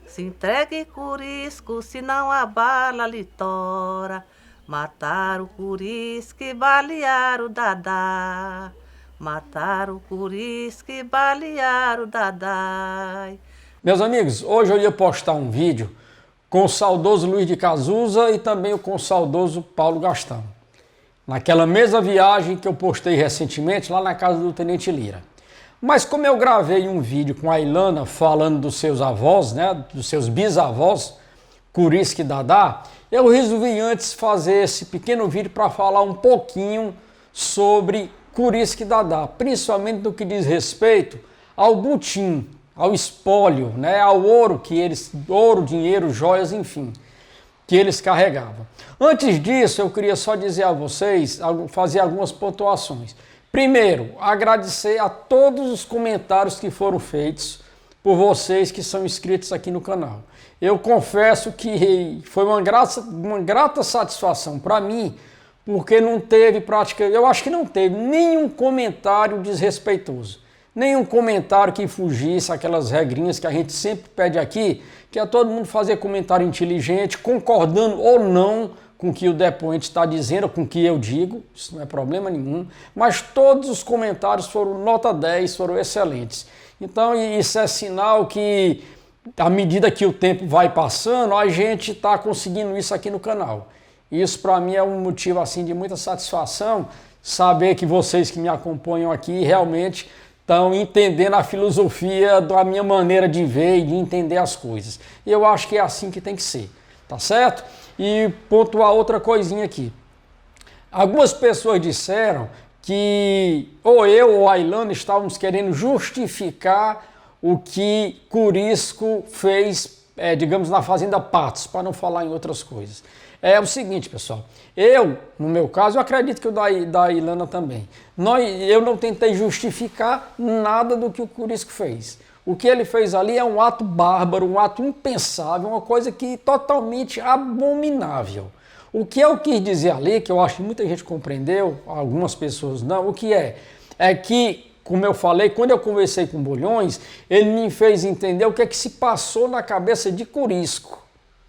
Se entregue, Curisco, senão a bala lhe tora. Mataram o Curisco e balearam o Dadá. Mataram o Curisco e balearam o Dadá. Meus amigos, hoje eu ia postar um vídeo com o saudoso Luiz de Cazuza e também com o saudoso Paulo Gastão. Naquela mesma viagem que eu postei recentemente lá na casa do Tenente Lira. Mas como eu gravei um vídeo com a Ilana falando dos seus avós, né, dos seus bisavós, Curisco e Dadá, eu resolvi antes fazer esse pequeno vídeo para falar um pouquinho sobre Curisco e Dadá, principalmente no que diz respeito ao butim, ao espólio, né, ao ouro que eles, ouro, dinheiro, joias, enfim, que eles carregavam. Antes disso, eu queria só dizer a vocês, fazer algumas pontuações. Primeiro, agradecer a todos os comentários que foram feitos por vocês que são inscritos aqui no canal. Eu confesso que foi uma grata satisfação para mim, porque não teve eu acho que não teve nenhum comentário desrespeitoso. Nenhum comentário que fugisse aquelas regrinhas que a gente sempre pede aqui, que é todo mundo fazer comentário inteligente, concordando ou não com o que o depoente está dizendo, com o que eu digo, isso não é problema nenhum, mas todos os comentários foram nota 10, foram excelentes. Então isso é sinal que, à medida que o tempo vai passando, a gente está conseguindo isso aqui no canal. Isso para mim é um motivo assim de muita satisfação, saber que vocês que me acompanham aqui realmente estão entendendo a filosofia da minha maneira de ver e de entender as coisas. E eu acho que é assim que tem que ser, tá certo? E pontuar outra coisinha aqui. Algumas pessoas disseram que ou eu ou a Ilana estávamos querendo justificar o que Curisco fez, digamos, na Fazenda Patos, para não falar em outras coisas. É o seguinte, pessoal, no meu caso, eu acredito que o da Ilana também, eu não tentei justificar nada do que o Curisco fez. O que ele fez ali é um ato bárbaro, um ato impensável, uma coisa que totalmente abominável. O que eu quis dizer ali, que eu acho que muita gente compreendeu, algumas pessoas não, o que é que, como eu falei, quando eu conversei com Bulhões, ele me fez entender o que é que se passou na cabeça de Curisco.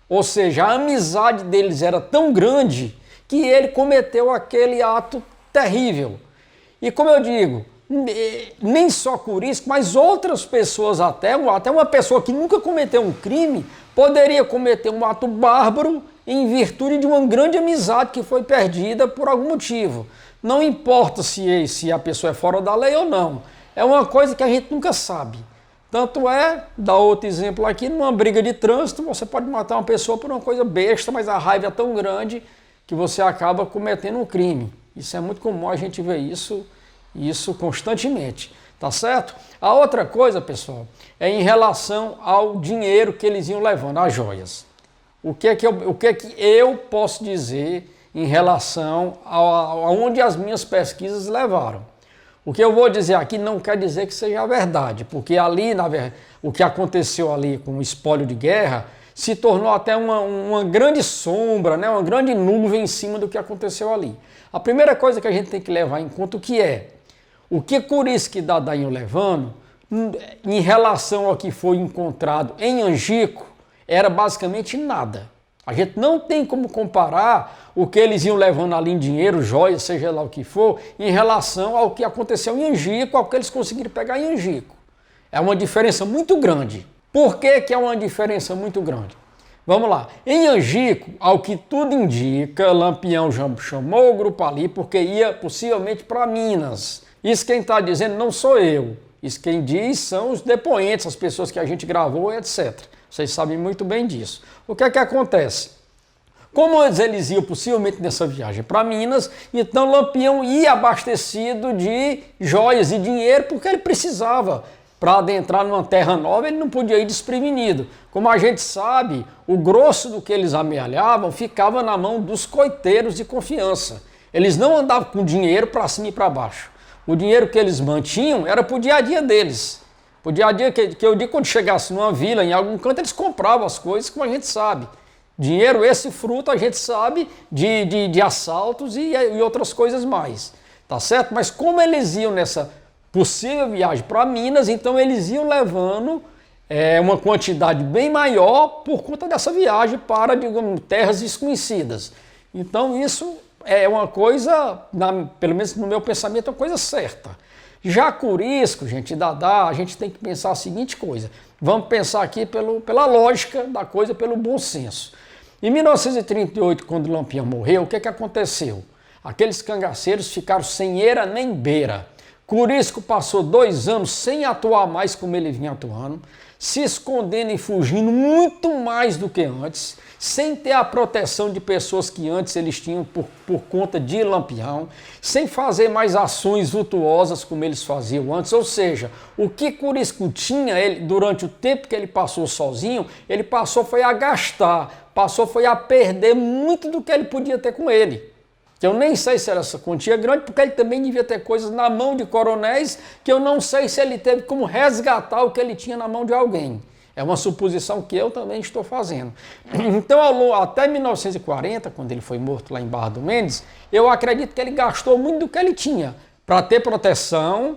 Ou seja, a amizade deles era tão grande que ele cometeu aquele ato terrível. E como eu digo, nem só Curisco, mas outras pessoas até uma pessoa que nunca cometeu um crime, poderia cometer um ato bárbaro em virtude de uma grande amizade que foi perdida por algum motivo. Não importa se a pessoa é fora da lei ou não. É uma coisa que a gente nunca sabe. Tanto dar outro exemplo aqui, numa briga de trânsito, você pode matar uma pessoa por uma coisa besta, mas a raiva é tão grande que você acaba cometendo um crime. Isso é muito comum a gente ver isso constantemente, tá certo? A outra coisa, pessoal, é em relação ao dinheiro que eles iam levando, as joias. O que é que eu posso dizer em relação a onde as minhas pesquisas levaram? O que eu vou dizer aqui não quer dizer que seja a verdade, porque ali, o que aconteceu ali com o espólio de guerra se tornou até uma grande sombra, né? Uma grande nuvem em cima do que aconteceu ali. A primeira coisa que a gente tem que levar em conta o que Curisco e Dadá iam levando, em relação ao que foi encontrado em Angico, era basicamente nada. A gente não tem como comparar o que eles iam levando ali em dinheiro, joias, seja lá o que for, em relação ao que aconteceu em Angico, ao que eles conseguiram pegar em Angico. É uma diferença muito grande. Por que é uma diferença muito grande? Vamos lá. Em Angico, ao que tudo indica, Lampião chamou o grupo ali porque ia possivelmente para Minas. Isso quem está dizendo não sou eu. Isso quem diz são os depoentes, as pessoas que a gente gravou, etc. Vocês sabem muito bem disso. O que é que acontece? Como eles iam possivelmente nessa viagem para Minas, então Lampião ia abastecido de joias e dinheiro porque ele precisava. Para adentrar numa terra nova, ele não podia ir desprevenido. Como a gente sabe, o grosso do que eles amealhavam ficava na mão dos coiteiros de confiança. Eles não andavam com dinheiro para cima e para baixo. O dinheiro que eles mantinham era para o dia a dia deles. Para o dia a dia que eu digo, quando chegasse numa vila, em algum canto, eles compravam as coisas, como a gente sabe. Dinheiro, esse fruto, a gente sabe de assaltos e outras coisas mais. Tá certo? Mas como eles iam nessa possível viagem para Minas, então eles iam levando uma quantidade bem maior por conta dessa viagem para, digamos, terras desconhecidas. Então isso é uma coisa, pelo menos no meu pensamento, é uma coisa certa. Já Corisco, gente, Dadá, a gente tem que pensar a seguinte coisa. Vamos pensar aqui pela lógica da coisa, pelo bom senso. Em 1938, quando o Lampião morreu, o que aconteceu? Aqueles cangaceiros ficaram sem eira nem beira. Corisco passou 2 anos sem atuar mais como ele vinha atuando, se escondendo e fugindo muito mais do que antes, sem ter a proteção de pessoas que antes eles tinham por conta de Lampião, sem fazer mais ações vultuosas como eles faziam antes. Ou seja, o que Corisco tinha durante o tempo que ele passou sozinho, ele passou foi a gastar, foi a perder muito do que ele podia ter com ele. Que eu nem sei se era essa quantia grande, porque ele também devia ter coisas na mão de coronéis que eu não sei se ele teve como resgatar o que ele tinha na mão de alguém. É uma suposição que eu também estou fazendo. Então, até 1940, quando ele foi morto lá em Barra do Mendes, eu acredito que ele gastou muito do que ele tinha para ter proteção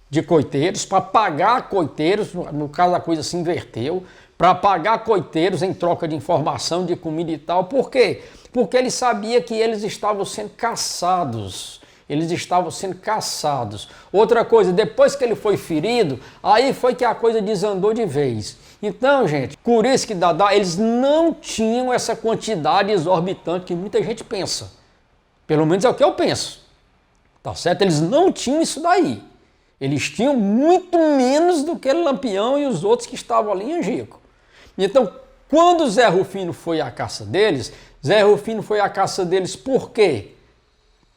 de coiteiros, para pagar coiteiros, no caso a coisa se inverteu, para pagar coiteiros em troca de informação, de comida e tal. Por quê? Porque ele sabia que eles estavam sendo caçados. Eles estavam sendo caçados. Outra coisa, depois que ele foi ferido, aí foi que a coisa desandou de vez. Então, gente, Corisco e Dadá, eles não tinham essa quantidade exorbitante que muita gente pensa. Pelo menos é o que eu penso. Tá certo? Eles não tinham isso daí. Eles tinham muito menos do que Lampião e os outros que estavam ali em Angico. Então, quando Zé Rufino foi à caça deles, Zé Rufino foi à caça deles por quê?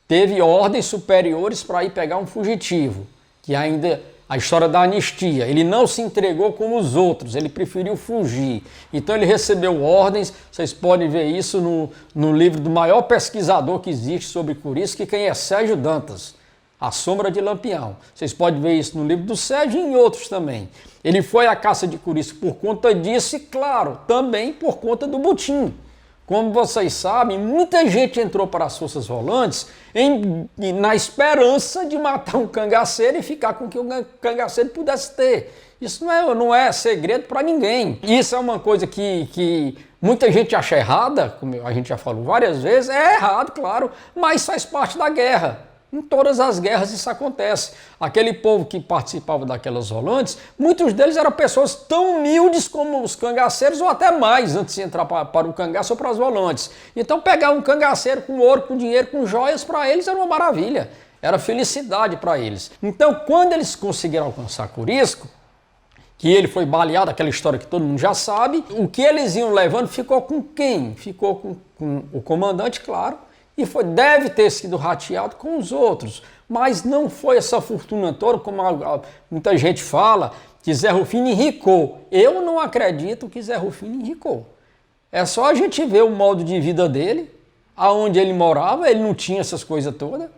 Teve ordens superiores para ir pegar um fugitivo, que ainda a história da anistia. Ele não se entregou como os outros, ele preferiu fugir. Então ele recebeu ordens, vocês podem ver isso no livro do maior pesquisador que existe sobre Corisco, que quem é Sérgio Dantas, A Sombra de Lampião. Vocês podem ver isso no livro do Sérgio e em outros também. Ele foi à caça de Corisco por conta disso e, claro, também por conta do butim. Como vocês sabem, muita gente entrou para as forças volantes na esperança de matar um cangaceiro e ficar com o que o cangaceiro pudesse ter. Isso não é segredo para ninguém. Isso é uma coisa que muita gente acha errada, como a gente já falou várias vezes, é errado, claro, mas faz parte da guerra. Em todas as guerras isso acontece. Aquele povo que participava daquelas volantes, muitos deles eram pessoas tão humildes como os cangaceiros ou até mais antes de entrar para o cangaço ou para as volantes. Então pegar um cangaceiro com ouro, com dinheiro, com joias, para eles era uma maravilha. Era felicidade para eles. Então quando eles conseguiram alcançar Corisco, que ele foi baleado, aquela história que todo mundo já sabe, o que eles iam levando ficou com quem? Ficou com o comandante, claro, e deve ter sido rateado com os outros, mas não foi essa fortuna toda, como muita gente fala, que Zé Rufino enricou. Eu não acredito que Zé Rufino enricou. É só a gente ver o modo de vida dele, aonde ele morava, ele não tinha essas coisas todas,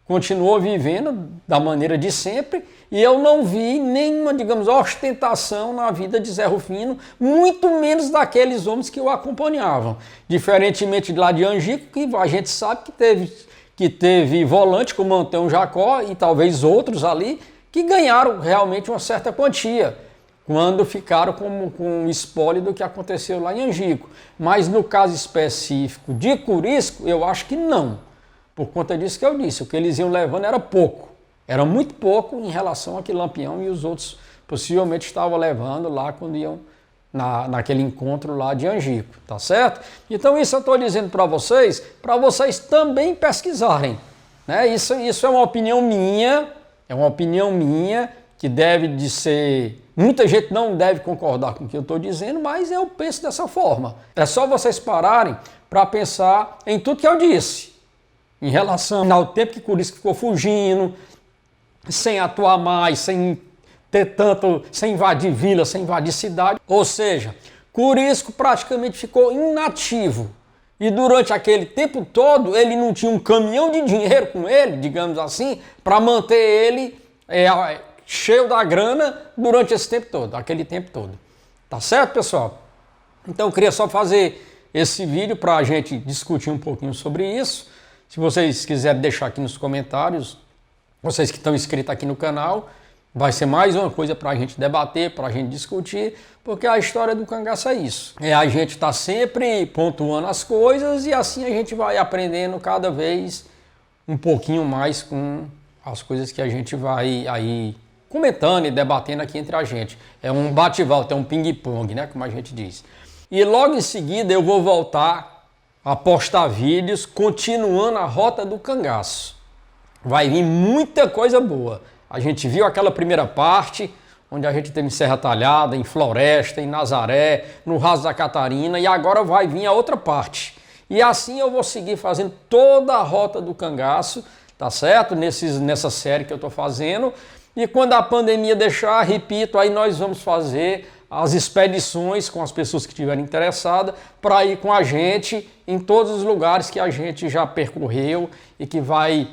continuou vivendo da maneira de sempre, e eu não vi nenhuma, digamos, ostentação na vida de Zé Rufino, muito menos daqueles homens que o acompanhavam. Diferentemente de lá de Angico, que a gente sabe que teve volante como Antão Jacó e talvez outros ali, que ganharam realmente uma certa quantia, quando ficaram com o espólio do que aconteceu lá em Angico. Mas no caso específico de Corisco, eu acho que não. Por conta disso que eu disse, o que eles iam levando era pouco. Era muito pouco em relação a que Lampião e os outros possivelmente estavam levando lá quando iam naquele encontro lá de Angico, tá certo? Então isso eu estou dizendo para vocês também pesquisarem, né? Isso é uma opinião minha, que deve de ser... Muita gente não deve concordar com o que eu estou dizendo, mas eu penso dessa forma. É só vocês pararem para pensar em tudo que eu disse, em relação ao tempo que Corisco ficou fugindo, sem atuar mais, sem invadir vila, sem invadir cidade. Ou seja, Corisco praticamente ficou inativo. E durante aquele tempo todo, ele não tinha um caminhão de dinheiro com ele, digamos assim, para manter ele cheio da grana durante esse tempo todo, aquele tempo todo. Tá certo, pessoal? Então eu queria só fazer esse vídeo para a gente discutir um pouquinho sobre isso. Se vocês quiserem deixar aqui nos comentários, vocês que estão inscritos aqui no canal, Vai ser mais uma coisa para a gente debater, para a gente discutir, porque a história do cangaço é isso. É a gente estar sempre pontuando as coisas e assim a gente vai aprendendo cada vez um pouquinho mais com as coisas que a gente vai aí comentando e debatendo aqui entre a gente. É um bate-volta, é um ping-pong, né, como a gente diz. E logo em seguida eu vou voltar a postar vídeos continuando a rota do cangaço. Vai vir muita coisa boa. A gente viu aquela primeira parte, onde a gente teve em Serra Talhada, em Floresta, em Nazaré, no Raso da Catarina, e agora vai vir a outra parte. E assim eu vou seguir fazendo toda a rota do cangaço, tá certo? Nessa série que eu estou fazendo. E quando a pandemia deixar, repito, aí nós vamos fazer as expedições com as pessoas que estiverem interessadas para ir com a gente em todos os lugares que a gente já percorreu e que vai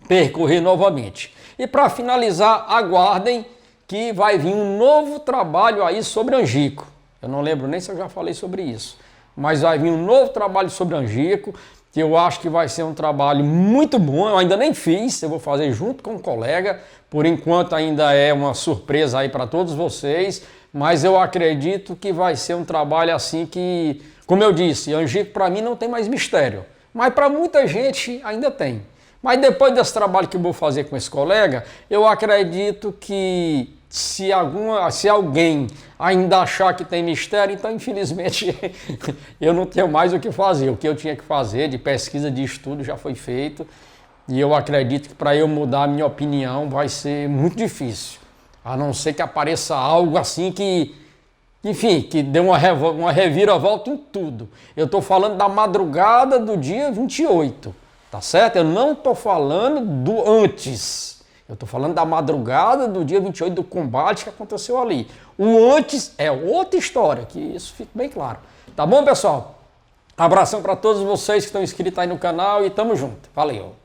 percorrer novamente. E para finalizar, aguardem que vai vir um novo trabalho aí sobre Angico. Eu não lembro nem se eu já falei sobre isso, mas vai vir um novo trabalho sobre Angico, que eu acho que vai ser um trabalho muito bom. Eu ainda nem fiz, eu vou fazer junto com um colega. Por enquanto ainda é uma surpresa aí para todos vocês, mas eu acredito que vai ser um trabalho assim que, como eu disse, Angico para mim não tem mais mistério, mas para muita gente ainda tem. Mas depois desse trabalho que eu vou fazer com esse colega, eu acredito que se alguém ainda achar que tem mistério, então infelizmente eu não tenho mais o que fazer. O que eu tinha que fazer de pesquisa, de estudo já foi feito. E eu acredito que para eu mudar a minha opinião vai ser muito difícil. A não ser que apareça algo assim que, enfim, que dê uma reviravolta em tudo. Eu estou falando da madrugada do dia 28. Tá certo? Eu não estou falando do antes. Eu estou falando da madrugada do dia 28, do combate que aconteceu ali. O antes é outra história, que isso fique bem claro. Tá bom, pessoal? Abração para todos vocês que estão inscritos aí no canal e tamo junto. Valeu!